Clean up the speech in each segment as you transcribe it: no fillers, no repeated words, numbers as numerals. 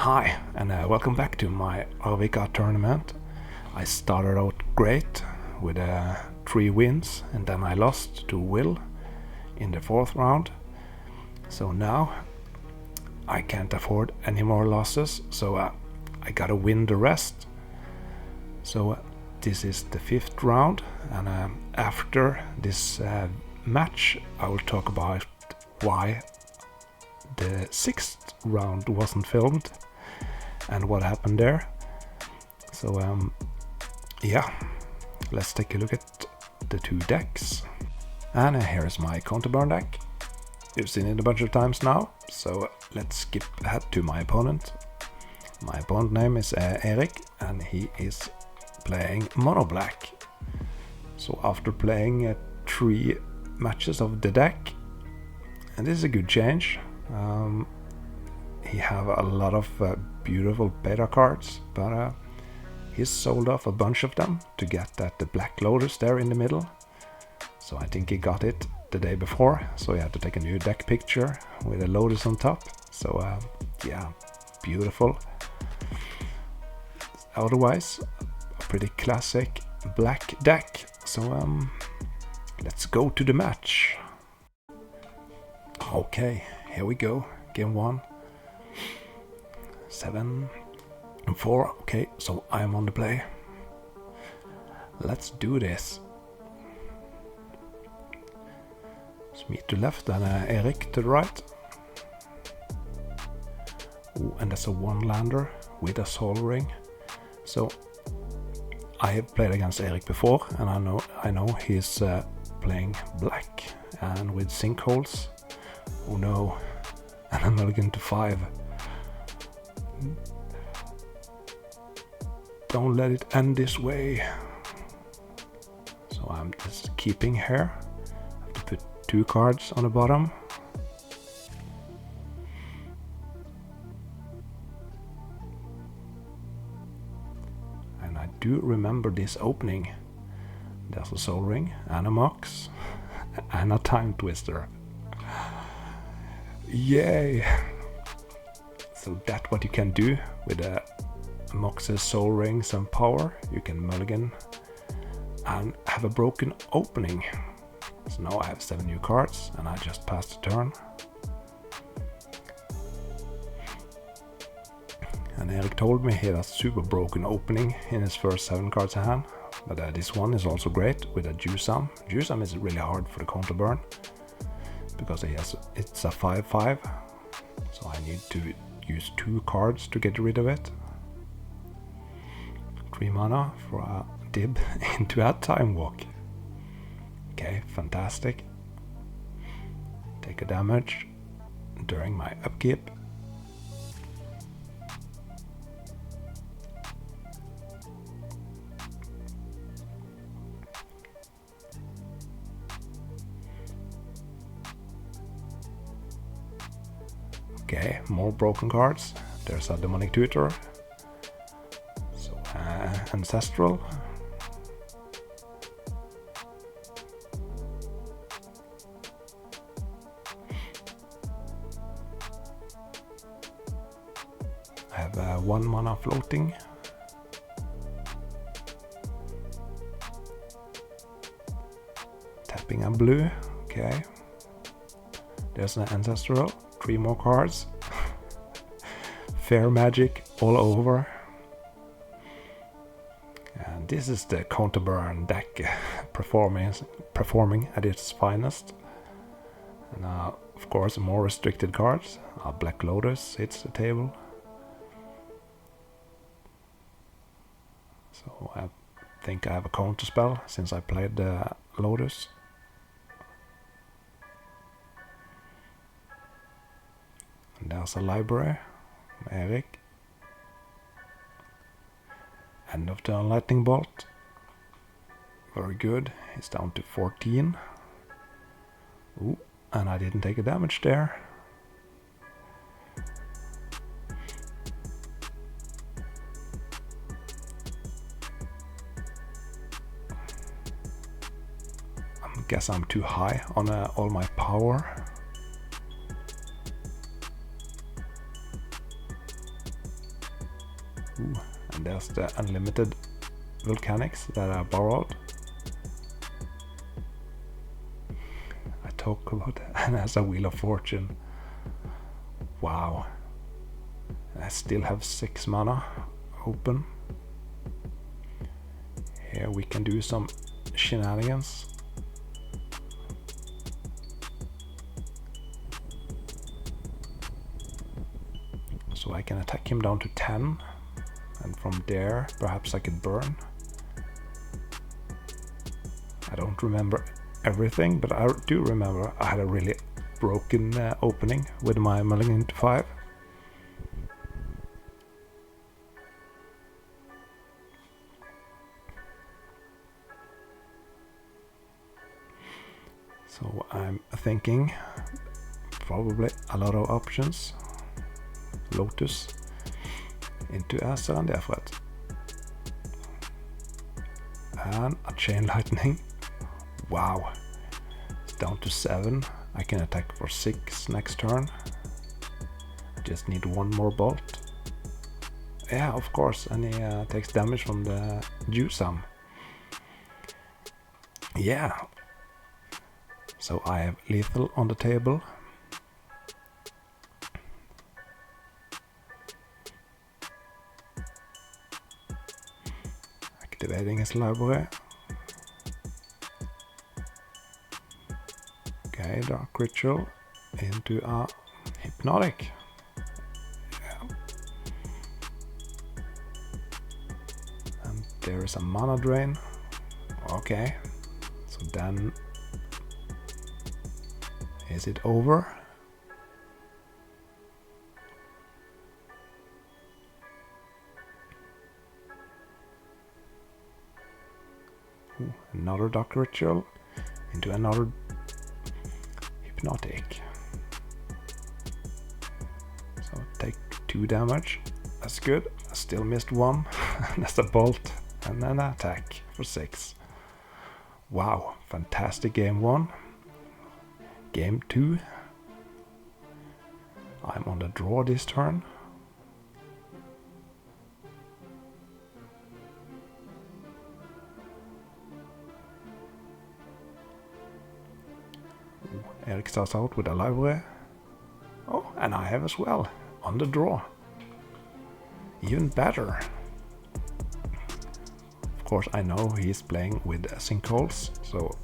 Hi, and welcome back to my Arvika tournament. I started out great with 3 wins, and then I lost to Will in the 4th round. So now I can't afford any more losses, so I gotta win the rest. So this is the 5th round, and after this match I will talk about why the 6th round wasn't filmed and what happened there. So yeah, let's take a look at the 2 decks. And here's my counterburn deck. You've seen it a bunch of times now, so let's skip ahead to my opponent. My opponent name is Erik, and he is playing mono black. So after playing 3 matches of the deck, and this is a good change. He have a lot of beautiful beta cards, but he's sold off a bunch of them to get that the Black Lotus there in the middle. So I think he got it the day before, so he had to take a new deck picture with a Lotus on top. So yeah, beautiful. Otherwise, a pretty classic black deck. So let's go to the match. Okay, here we go. Game 1. 7-4. Okay, so I'm on the play. Let's do this. It's me to left and Erik to the right. Ooh, and that's a 1-lander with a soul ring. So I have played against Erik before, and I know he's playing black and with sinkholes. Oh no, and I'm mulligan to 5. Don't let it end this way. So I'm just keeping here. I have to put 2 cards on the bottom. And I do remember this opening. There's a soul ring and a mox and a time twister. Yay! So that's what you can do with a Mox's soul ring, some power. You can mulligan and have a broken opening. So now I have 7 new cards and I just passed the turn. And Erik told me he had a super broken opening in his first 7 cards in hand. But this one is also great with a Jusam. Jusam is really hard for the counterburn because it's a 5/5. So I need to use 2 cards to get rid of it. 3 mana for a dib into a time walk. Okay, fantastic. Take a damage during my upkeep. Okay, more broken cards. There's a demonic tutor. So ancestral. I have 1 mana floating. Tapping a blue. Okay. There's an ancestral. 3 more cards. Fair magic all over. And this is the counterburn deck performing at its finest. And of course more restricted cards. Black Lotus hits the table. So I think I have a counter spell since I played the Lotus. And there's a library, Erik. End of turn lightning bolt. Very good. He's down to 14. Ooh, and I didn't take a damage there. I guess I'm too high on all my power. Ooh, and there's the unlimited volcanics that I borrowed. I talk about it, and has a Wheel of Fortune. Wow. I still have 6 mana open. Here we can do some shenanigans. So I can attack him down to 10, and from there perhaps I could burn. I don't remember everything, but I do remember I had a really broken opening with my mulligan into 5. So I'm thinking probably a lot of options. Lotus into a Serendefret. And a Chain Lightning. Wow. It's down to 7. I can attack for 6 next turn. Just need 1 more bolt. Yeah, of course, and he takes damage from the Jusam. Yeah. So I have lethal on the table. Activating his library. Okay, Dark Ritual into a Hypnotic. Yeah. And there is a mana drain. Okay, so then is it over? Ooh, another Dark Ritual into another Hypnotic. So take 2 damage. That's good. I still missed 1. That's a bolt and an attack for 6. Wow, fantastic game 1. Game 2. I'm on the draw this turn. Eric starts out with a library. Oh, and I have as well, on the draw. Even better. Of course, I know he's playing with sinkholes, so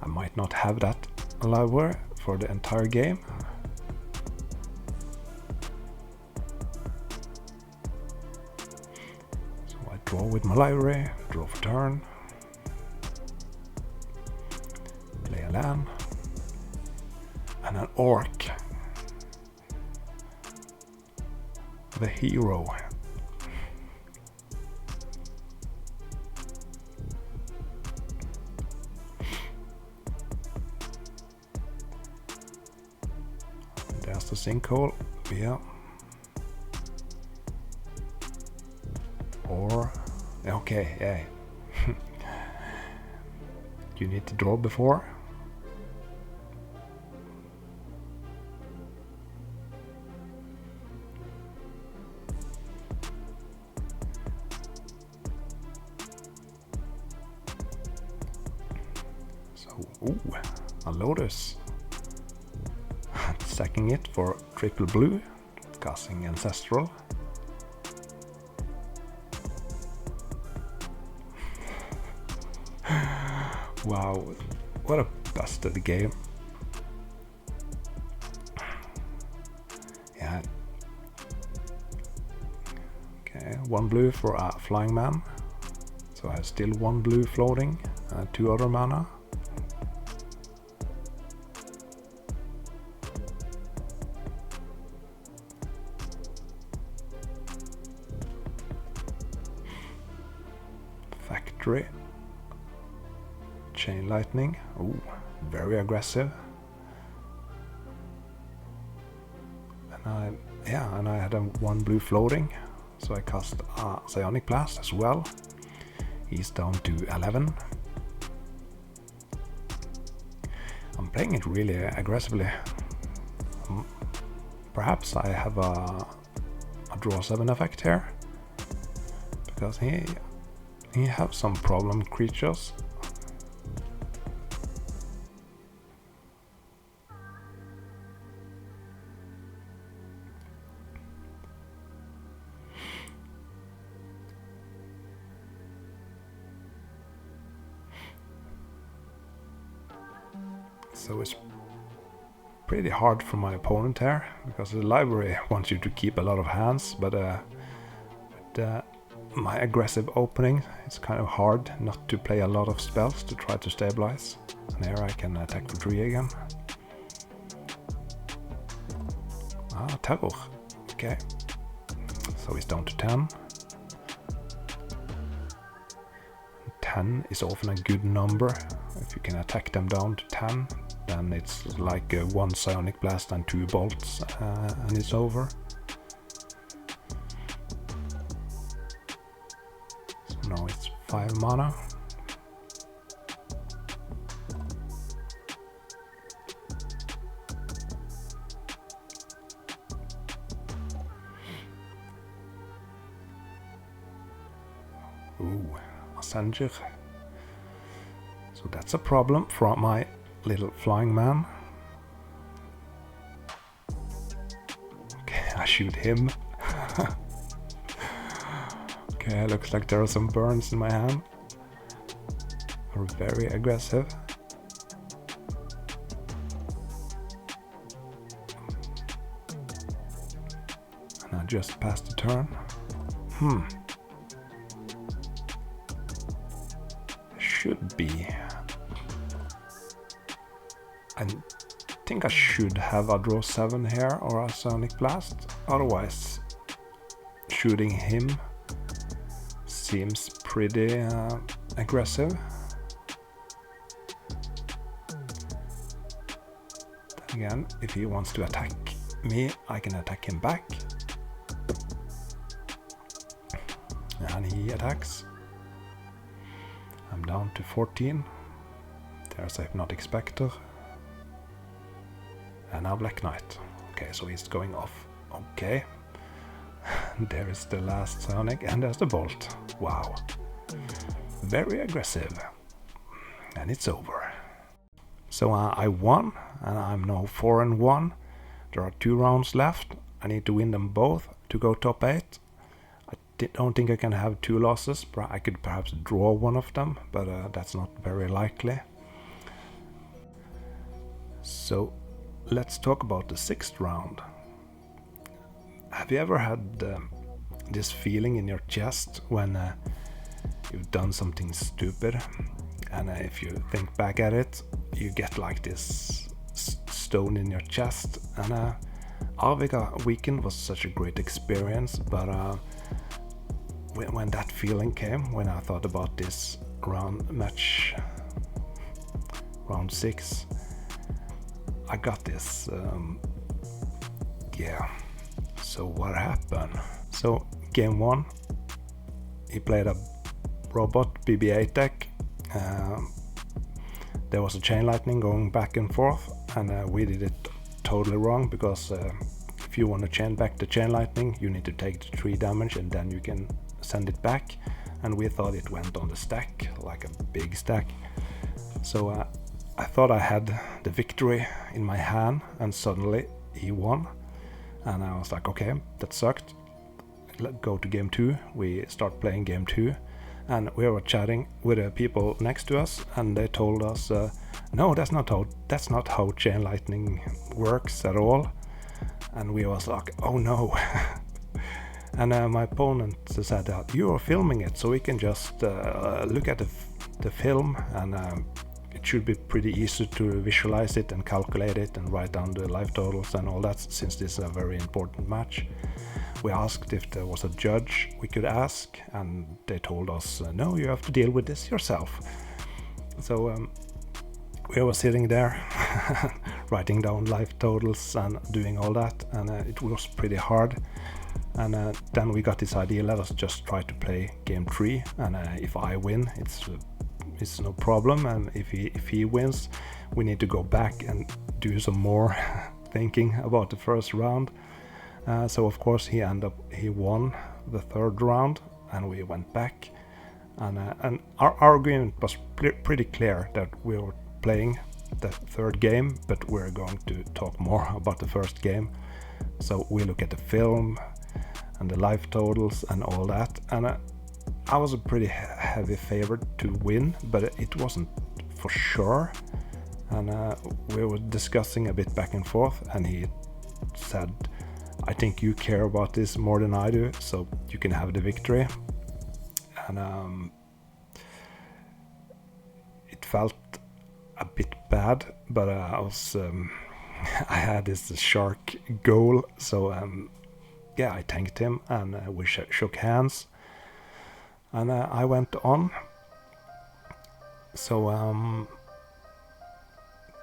I might not have that library for the entire game. So I draw with my library, draw for turn. Play a land. And an orc. The hero. There's the sinkhole. Yeah. Or okay, yeah. You need to draw before. Ooh, a Lotus. Sacking it for triple blue, casting Ancestral. Wow, what a busted game. Yeah. Okay, 1 blue for a flying man. So I have still 1 blue floating, 2 other mana. Factory. Chain Lightning. Ooh, very aggressive. And I had a 1 blue floating, so I cast a Psionic Blast as well. He's down to 11. I'm playing it really aggressively. Perhaps I have a draw 7 effect here. because he have some problem creatures. So it's pretty hard for my opponent here, because the library wants you to keep a lot of hands, but with my aggressive opening, it's kind of hard not to play a lot of spells to try to stabilize. And here I can attack for 3 again. Terror. Okay. So he's down to 10. 10 is often a good number. If you can attack them down to 10, then it's like 1 Psionic Blast and 2 bolts, and it's over. So now it's 5 mana. Ooh, Ascender. So that's a problem for my little flying man. Okay, I shoot him. Okay, looks like there are some burns in my hand. Are very aggressive. And I just passed the turn. Should be. I think I should have a draw 7 here or a Sonic Blast. Otherwise, shooting him seems pretty aggressive. Then again, if he wants to attack me, I can attack him back. And he attacks. I'm down to 14. There's a Hypnotic Spectre. And now Black Knight. Okay, so he's going off. Okay. There is the last Sonic, and there's the Bolt. Wow. Very aggressive. And it's over. So I won, and I'm now 4-1. There are 2 rounds left. I need to win them both to go top 8. I don't think I can have 2 losses. I could perhaps draw one of them, but that's not very likely. So let's talk about the 6th round. Have you ever had this feeling in your chest when you've done something stupid, and if you think back at it, you get like this stone in your chest? And Arvika weekend was such a great experience, but when that feeling came, when I thought about this round 6, I got this, yeah. So what happened? So game 1, he played a robot BB-8 deck. There was a Chain Lightning going back and forth, and we did it totally wrong, because if you want to chain back the Chain Lightning, you need to take the 3 damage and then you can send it back, and we thought it went on the stack, like a big stack. So I thought I had the victory in my hand, and suddenly he won, and I was like, okay, that sucked. Let's go to game 2. We start playing game 2, and we were chatting with the people next to us, and they told us, no, that's not how Chain Lightning works at all. And we was like, oh no. And my opponent said that you are filming it, so we can just look at the film, and it should be pretty easy to visualize it and calculate it and write down the life totals and all that, since this is a very important match. We asked if there was a judge we could ask, and they told us, no, you have to deal with this yourself. So we were sitting there writing down life totals and doing all that, and it was pretty hard. And then we got this idea, let us just try to play game 3, and if I win, it's no problem, and if he wins, we need to go back and do some more thinking about the first round. So of course he won the 3rd round, and we went back, and our agreement was pretty clear that we were playing the third game, but we're going to talk more about the first game. So we look at the film and the life totals and all that, and I was a pretty heavy favorite to win, but it wasn't for sure. And we were discussing a bit back and forth, and he said, I think you care about this more than I do, so you can have the victory. And it felt a bit bad, but I was I had this shark goal, so yeah, I thanked him, and we shook hands, and I went on. So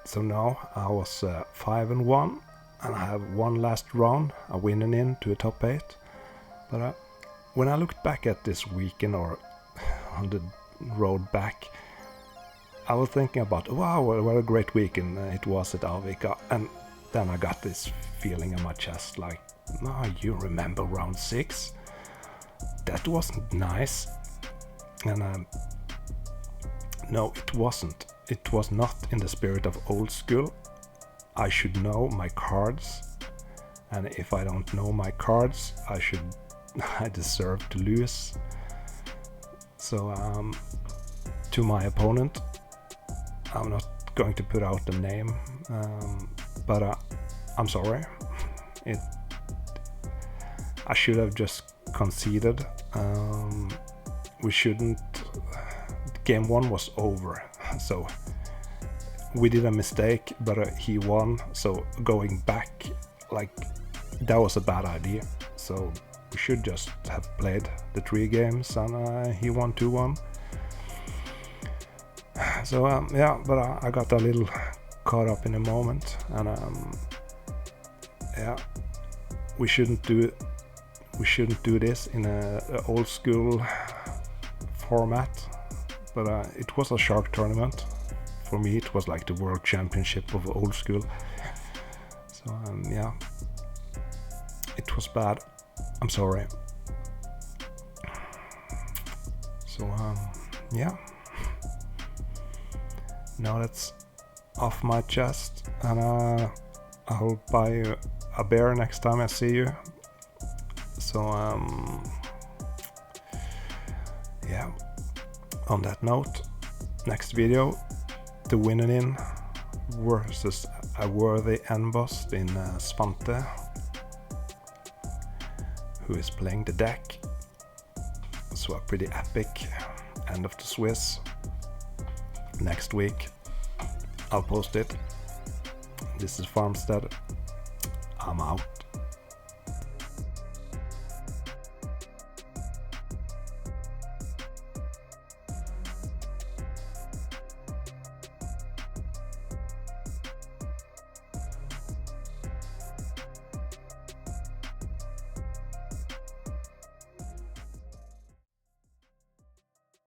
so now I was 5-1, and I have one last round, a winning into a top 8. But when I looked back at this weekend, or on the road back, I was thinking about, wow, what a great weekend it was at Arvika. And then I got this feeling in my chest like, oh, you remember round 6? That wasn't nice. And no, it wasn't. It was not in the spirit of old school. I should know my cards, and if I don't know my cards, I deserve to lose. So to my opponent, I'm not going to put out the name, but I'm sorry. I should have just conceded. We shouldn't. Game 1 was over, so we did a mistake, but he won. So going back, like, that was a bad idea. So we should just have played the 3 games, and he won 2-1. So yeah, but I got a little caught up in the moment, and yeah, we shouldn't do this in a old school format. But it was a shark tournament. For me, it was like the world championship of old school. So yeah, it was bad. I'm sorry. So yeah, now that's off my chest, and I'll buy you a beer next time I see you. So yeah. On that note, next video, the winning in versus a worthy N-boss in Svante, who is playing the deck. So a pretty epic end of the Swiss. Next week, I'll post it. This is Farmstead. I'm out.